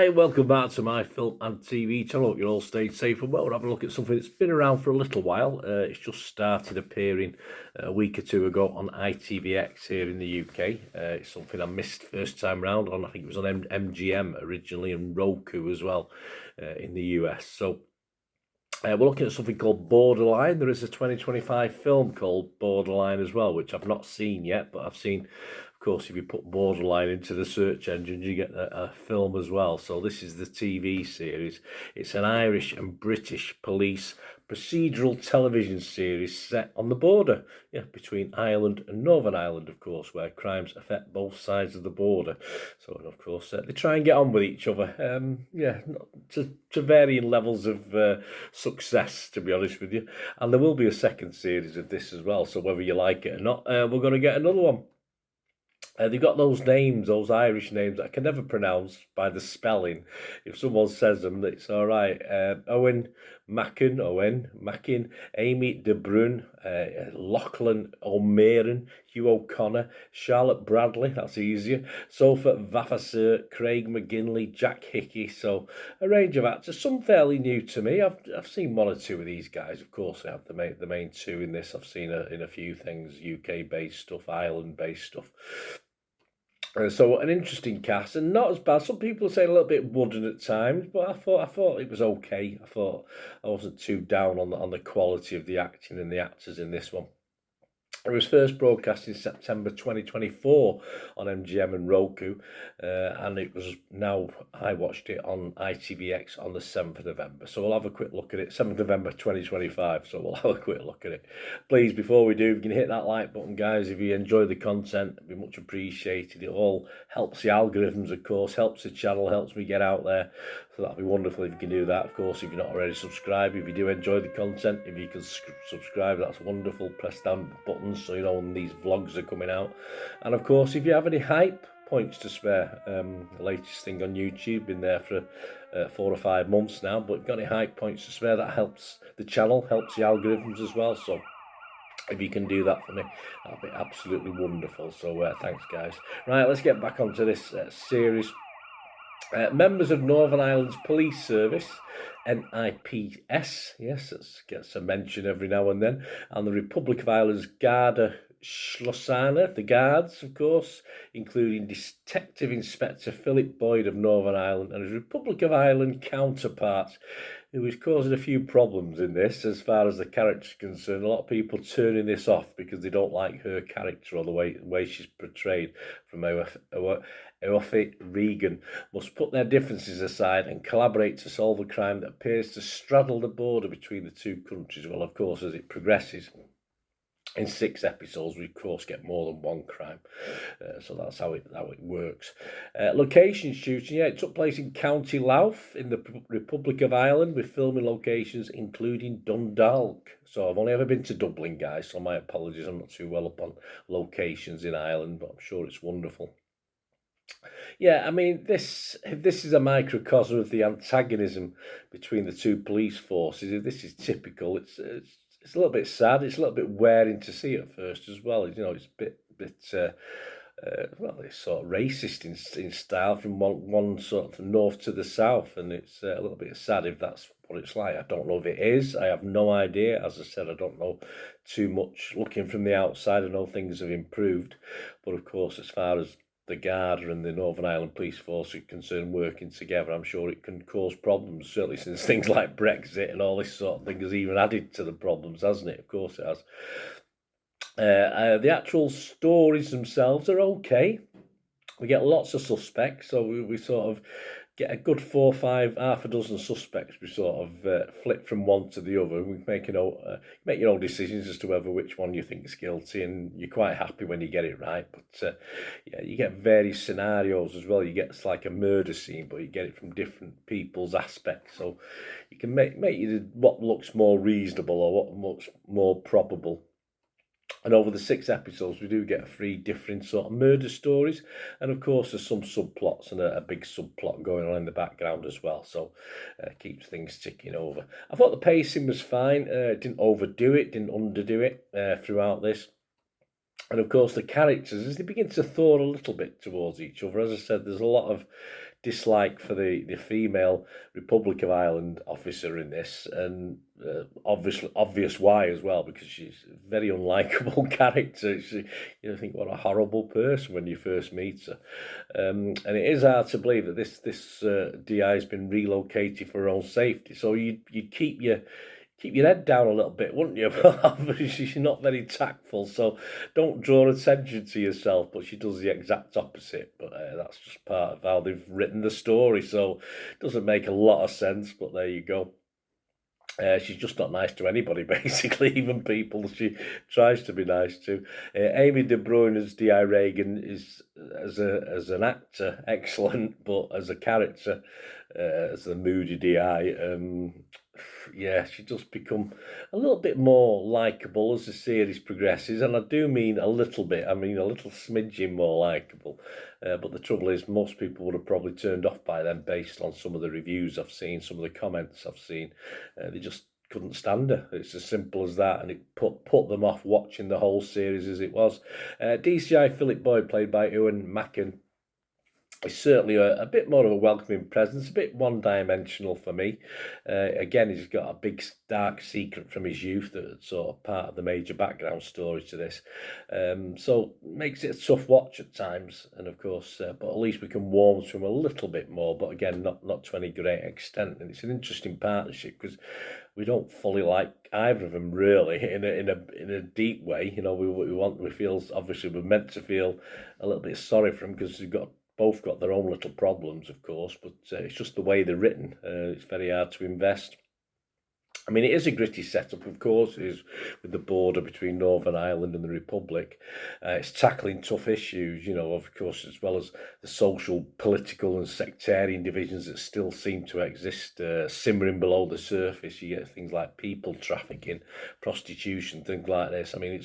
Hi, welcome back to my film and TV channel. Hope you're all staying safe and well. We're having a look at something that's been around for a little while. It's just started appearing a week or two ago on ITVX here in the UK. It's something I missed first time round on. I think it was on MGM originally and Roku as well in the US. So we're looking at something called Borderline. There is a 2025 film called Borderline as well, which I've not seen yet, but I've seen, of course, if you put Borderline into the search engine, you get a film as well. So this is the TV series. It's an Irish and British police procedural television series set on the border, between Ireland and Northern Ireland, of course, where crimes affect both sides of the border. So, of course, they try and get on with each other. To varying levels of success, to be honest with you. And there will be a second series of this as well. So whether you like it or not, we're going to get another one. They've got those names, those Irish names that I can never pronounce by the spelling. If someone says them, it's all right. Owen Mackin, Amy De Bruyne, Lachlan O'Meara, Hugh O'Connor, Charlotte Bradley, that's easier, Sophia Vavasseur, Craig McGinley, Jack Hickey. So a range of actors, some fairly new to me. I've seen one or two of these guys. Of course, I have the main two in this. I've seen in a few things, UK-based stuff, Ireland-based stuff. So an interesting cast and not as bad. Some people say a little bit wooden at times, but I thought it was okay. I thought I wasn't too down on the quality of the acting and the actors in this one. It was first broadcast in September 2024 on MGM and Roku, and it was I watched it on ITVX on the 7th of November. So we'll have a quick look at it. 7th November 2025. So we'll have a quick look at it. Please, before we do, you can hit that like button, guys. If you enjoy the content, it'd be much appreciated. It all helps the algorithms, of course, helps the channel, helps me get out there. So that'd be wonderful if you can do that. Of course, if you're not already subscribed, if you do enjoy the content, if you can subscribe, that's wonderful. Press down buttons so you know when these vlogs are coming out. And of course, if you have any hype points to spare, the latest thing on YouTube, been there for 4 or 5 months now, but got any hype points to spare, that helps the channel, helps the algorithms as well. So if you can do that for me, that'd be absolutely wonderful. So thanks, guys. Right, let's get back onto this series. Members of Northern Ireland's police service, NIPS, yes, that gets a mention every now and then, and the Republic of Ireland's Garda Slosana, the Guards, of course, including Detective Inspector Philip Boyd of Northern Ireland and his Republic of Ireland counterpart, who is causing a few problems in this as far as the character is concerned. A lot of people turning this off because they don't like her character or the way she's portrayed from Eofe Regan. Must put their differences aside and collaborate to solve a crime that appears to straddle the border between the two countries. Well, of course, as it progresses, in 6 episodes, we of course get more than one crime, so that's how it works. Location shooting, it took place in County Louth in the Republic of Ireland, with filming locations including Dundalk. So I've only ever been to Dublin, guys, so my apologies, I'm not too well up on locations in Ireland, but I'm sure it's wonderful. Yeah, I mean, this is a microcosm of the antagonism between the two police forces. This is typical. It's a little bit sad. It's a little bit wearing to see at first as well. You know, it's a bit it's sort of racist in style from one sort of north to the south, and it's a little bit sad if that's what it's like. I don't know if it is. I have no idea. As I said, I don't know too much. Looking from the outside, I know things have improved, but of course, as far as the Garda and the Northern Ireland Police Force are concerned working together, I'm sure it can cause problems, certainly since things like Brexit and all this sort of thing has even added to the problems, hasn't it? Of course it has. The actual stories themselves are okay. We get lots of suspects, so we sort of get a good 4 or 5, half a dozen suspects. We sort of flip from one to the other. We make your own decisions as to which one you think is guilty, and you're quite happy when you get it right. But you get various scenarios as well. You get it's like a murder scene, but you get it from different people's aspects. So you can make what looks more reasonable or what looks more probable. And over the 6 episodes, we do get 3 different sort of murder stories. And of course, there's some subplots and a big subplot going on in the background as well. So keeps things ticking over. I thought the pacing was fine. It didn't overdo it, didn't underdo it throughout this. And of course, the characters, as they begin to thaw a little bit towards each other, as I said, there's a lot of dislike for the female Republic of Ireland officer in this, and obvious why as well, because she's a very unlikable character. You think, what a horrible person when you first meet her, and it is hard to believe that this DI has been relocated for her own safety. So you'd keep your head down a little bit, wouldn't you? But obviously she's not very tactful, so don't draw attention to yourself. But she does the exact opposite. But that's just part of how they've written the story, so it doesn't make a lot of sense. But there you go. She's just not nice to anybody, basically, even people she tries to be nice to. Amy De Bruyne as D.I. Reagan is, as an actor, excellent, but as a character, as the moody D.I., yeah, she does become a little bit more likeable as the series progresses, and I do mean a little bit. I mean a little smidgen more likeable. But the trouble is, most people would have probably turned off by then, based on some of the reviews I've seen, some of the comments I've seen. They just couldn't stand her. It's as simple as that, and it put them off watching the whole series as it was. DCI Philip Boyd, played by Ewan Macken, is certainly a bit more of a welcoming presence, a bit one-dimensional for me. Again, he's got a big dark secret from his youth that's sort of part of the major background story to this. So makes it a tough watch at times, and of course, but at least we can warm to him a little bit more, but again, not to any great extent. And it's an interesting partnership because we don't fully like either of them really in a deep way. You know, we feel, obviously we're meant to feel a little bit sorry for them because they've both got their own little problems, of course, but it's just the way they're written. It's very hard to invest. I mean, it is a gritty setup, of course, it is, with the border between Northern Ireland and the Republic. It's tackling tough issues, you know, of course, as well as the social, political and sectarian divisions that still seem to exist, simmering below the surface. You get things like people trafficking, prostitution, things like this. I mean,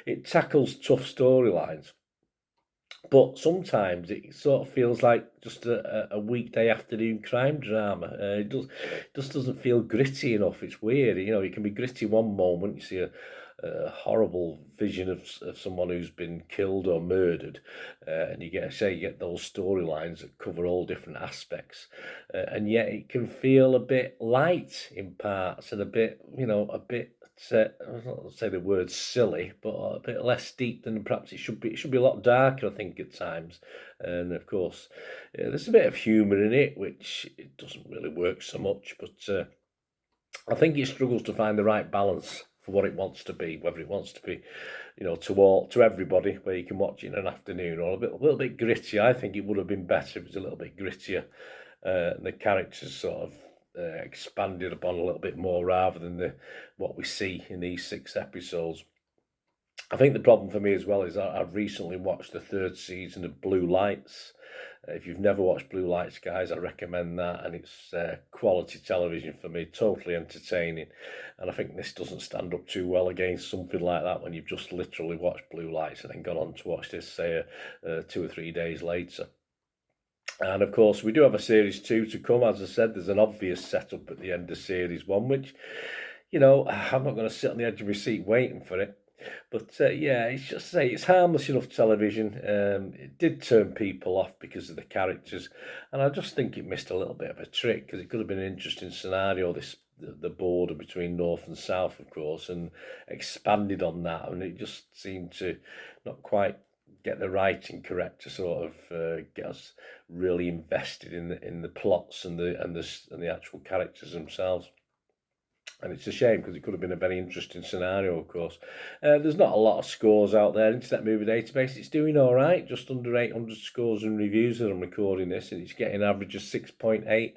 it tackles tough storylines. But sometimes it sort of feels like just a weekday afternoon crime drama. It just doesn't feel gritty enough. It's weird. You know, it can be gritty one moment. You see a horrible vision of someone who's been killed or murdered, and you get those storylines that cover all different aspects, and yet it can feel a bit light in parts and a bit, a bit. I don't say the word silly, but a bit less deep than perhaps it should be. It should be a lot darker, I think, at times. And of course, there's a bit of humour in it, which it doesn't really work so much. But I think it struggles to find the right balance for what it wants to be, whether it wants to be, to everybody, where you can watch it in an afternoon, or a little bit gritty. I think it would have been better if it was a little bit grittier. The characters sort of expanded upon a little bit more rather than what we see in these 6 episodes. I think the problem for me as well is I've recently watched the 3rd season of Blue Lights. If you've never watched Blue Lights, guys, I recommend that, and it's quality television for me, totally entertaining. And I think this doesn't stand up too well against something like that when you've just literally watched Blue Lights and then gone on to watch this, say, 2 or 3 days later. And of course, we do have a series 2 to come. As I said, there's an obvious setup at the end of series 1, which, I'm not going to sit on the edge of my seat waiting for it. But yeah, it's just it's harmless enough television. It did turn people off because of the characters, and I just think it missed a little bit of a trick, because it could have been an interesting scenario, the border between North and South, of course, and expanded on that, and it just seemed to not quite get the writing correct to sort of get us really invested in the plots and the actual characters themselves. And it's a shame, because it could have been a very interesting scenario, of course. There's not a lot of scores out there. Internet Movie Database, it's doing all right, just under 800 scores and reviews as I'm recording this, and it's getting an average of 6.8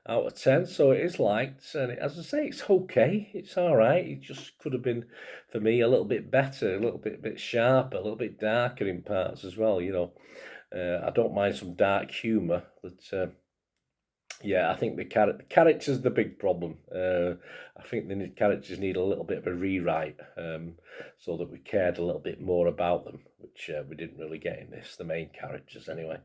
out of 10, so it is liked. And as I say, it's okay, it's all right. It just could have been, for me, a little bit better, a little bit sharper, a little bit darker in parts as well. I don't mind some dark humour, but yeah, I think the character's the big problem. I think the characters need a little bit of a rewrite, so that we cared a little bit more about them. which we didn't really get in this, the main characters anyway.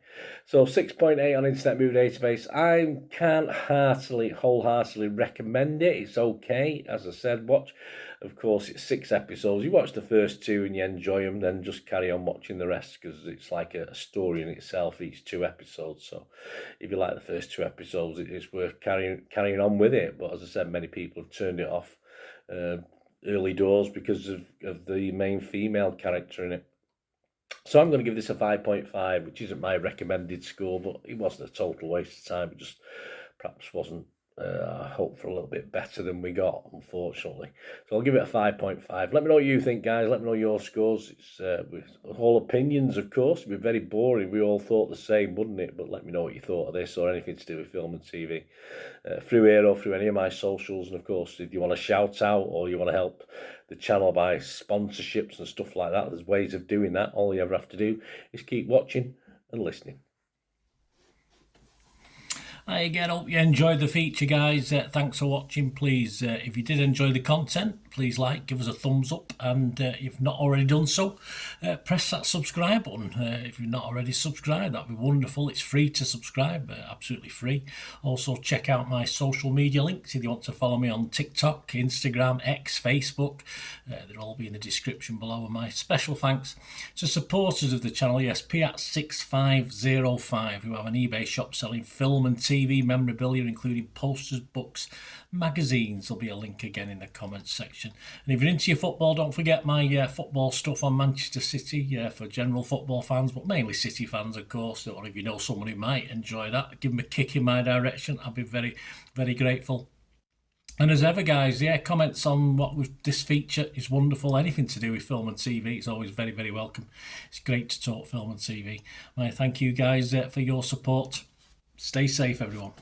So 6.8 on Internet Movie Database. I can't wholeheartedly recommend it. It's okay, as I said, watch. Of course, it's 6 episodes. You watch the first 2 and you enjoy them, then just carry on watching the rest, because it's like a story in itself, each 2 episodes. So if you like the first 2 episodes, it's worth carrying on with it. But as I said, many people have turned it off early doors because of the main female character in it. So I'm going to give this a 5.5, which isn't my recommended score, but it wasn't a total waste of time. It just perhaps wasn't, I hope, for a little bit better than we got, unfortunately. So I'll give it a 5.5. Let me know what you think, guys. Let me know your scores. It's all opinions, of course. It'd be very boring. We all thought the same, wouldn't it? But let me know what you thought of this or anything to do with film and TV. Through here or through any of my socials. And of course, if you want to shout out or you want to help the channel by sponsorships and stuff like that, there's ways of doing that. All you ever have to do is keep watching and listening. There you go. Hope you enjoyed the feature, guys. Thanks for watching. Please, if you did enjoy the content, please give us a thumbs up, and if you've not already done so, press that subscribe button. If you've not already subscribed, that'd be wonderful. It's free to subscribe, absolutely free. Also, check out my social media links if you want to follow me on TikTok, Instagram, X, Facebook. They'll all be in the description below. And my special thanks to supporters of the channel, yes, Piat6505, who have an eBay shop selling film and TV memorabilia, including posters, books, magazines. There'll be a link again in the comments section. And if you're into your football, don't forget my football stuff on Manchester City for general football fans, but mainly City fans, of course. Or if you know someone who might enjoy that, give them a kick in my direction. I'll be very, very grateful. And as ever, guys, comments on this feature is wonderful. Anything to do with film and TV, it's always very, very welcome. It's great to talk film and TV. I thank you guys for your support. Stay safe, everyone.